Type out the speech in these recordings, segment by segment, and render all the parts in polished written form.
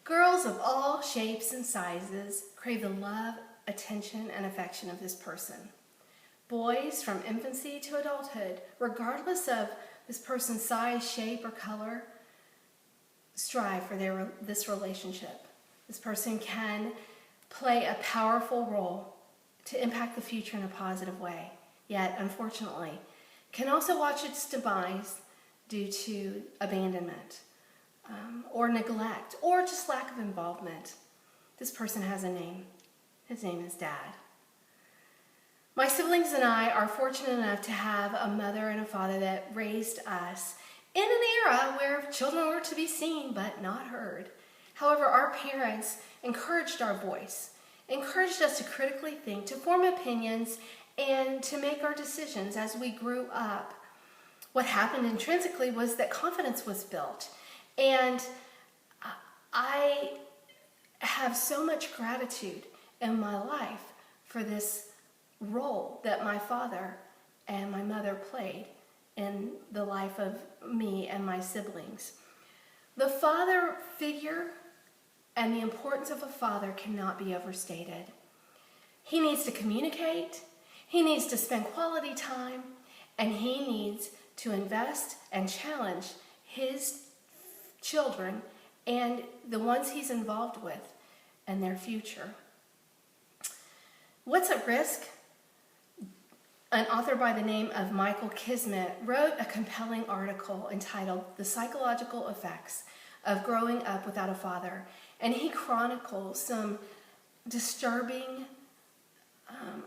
Girls of all shapes and sizes crave the love, attention, and affection of this person. Boys from infancy to adulthood, regardless of this person's size, shape, or color, strive for this relationship. This person can play a powerful role to impact the future in a positive way, yet, unfortunately, can also watch its demise due to abandonment, or neglect, or just lack of involvement. This person has a name. His name is Dad. My siblings and I are fortunate enough to have a mother and a father that raised us in an era where children were to be seen but not heard. However, our parents encouraged our voice, encouraged us to critically think, to form opinions, and to make our decisions as we grew up. What happened intrinsically was that confidence was built. And I have so much gratitude in my life for this role that my father and my mother played in the life of me and my siblings. The father figure and the importance of a father cannot be overstated. He needs to communicate, he needs to spend quality time, and he needs to invest and challenge his children and the ones he's involved with and their future. What's at Risk? An author by the name of Michael Kismet wrote a compelling article entitled "The Psychological Effects of Growing Up Without a Father," and he chronicles some disturbing,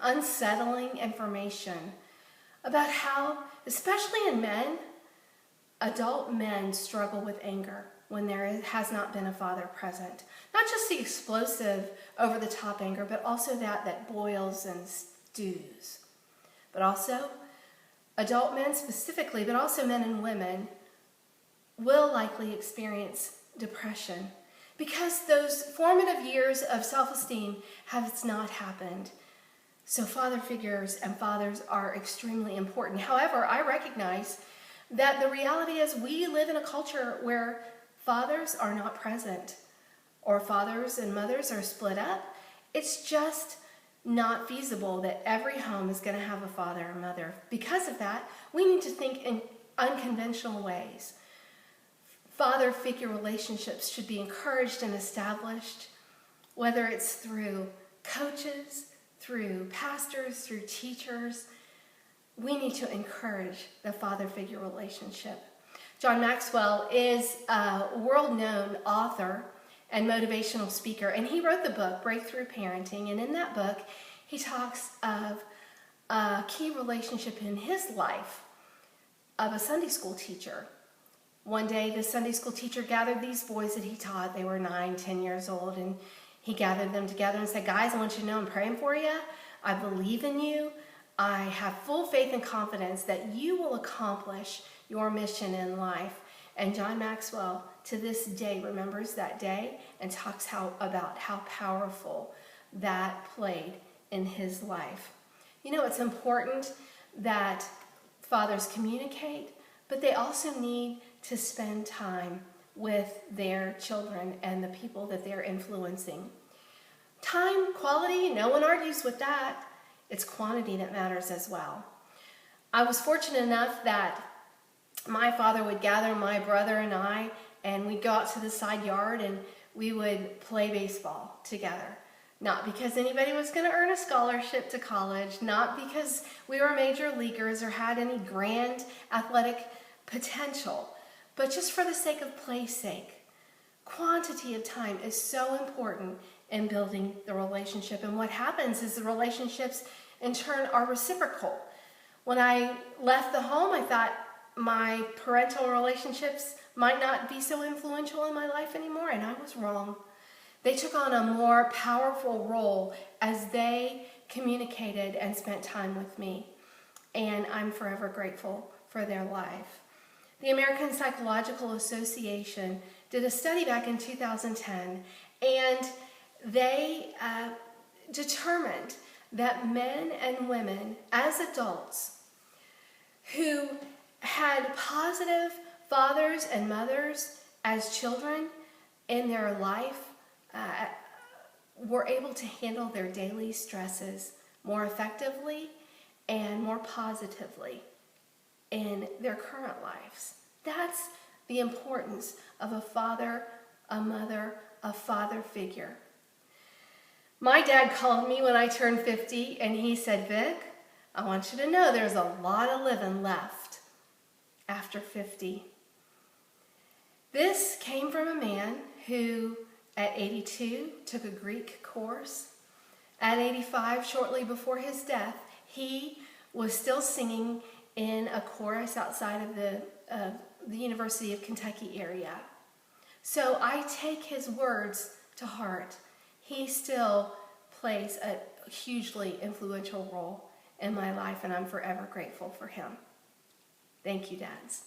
unsettling information about how, especially in men, adult men struggle with anger when there has not been a father present. Not just the explosive, over-the-top anger, but also that boils and stews. But also, adult men specifically, but also men and women, will likely experience depression because those formative years of self-esteem have not happened. So father figures and fathers are extremely important. However, I recognize that the reality is we live in a culture where fathers are not present, or fathers and mothers are split up. It's just not feasible that every home is going to have a father or mother. Because of that, we need to think in unconventional ways. Father figure relationships should be encouraged and established, whether it's through coaches, through pastors, through teachers. We need to encourage the father figure relationship. John Maxwell is a world-known author and motivational speaker, and he wrote the book Breakthrough Parenting, and in that book he talks of a key relationship in his life of a Sunday school teacher. One day the Sunday school teacher gathered these boys that he taught. They were 9, 10 years old, and he gathered them together and said, "Guys, I want you to know I'm praying for you. I believe in you. I have full faith and confidence that you will accomplish your mission in life." And John Maxwell, to this day, remembers that day and talks about how powerful that played in his life. You know, it's important that fathers communicate, but they also need to spend time with their children and the people that they're influencing. Time, quality, no one argues with that. It's quantity that matters as well. I was fortunate enough that my father would gather my brother and I, and we'd go out to the side yard and we would play baseball together. Not because anybody was going to earn a scholarship to college, not because we were major leaguers or had any grand athletic potential, but just for the sake of play's sake. Quantity of time is so important in building the relationship, and what happens is the relationships in turn are reciprocal. When I left the home, I thought my parental relationships might not be so influential in my life anymore, and I was wrong. They took on a more powerful role as they communicated and spent time with me, and I'm forever grateful for their life. The American Psychological Association did a study back in 2010, and they determined that men and women as adults who had positive fathers and mothers as children in their life were able to handle their daily stresses more effectively and more positively in their current lives. That's the importance of a father, a mother, a father figure. My dad called me when I turned 50 and he said, "Vic, I want you to know there's a lot of living left after 50. This came from a man who at 82 took a Greek course. At 85, shortly before his death, he was still singing in a chorus outside of the University of Kentucky area. So I take his words to heart. He still plays a hugely influential role in my life, and I'm forever grateful for him. Thank you, dads.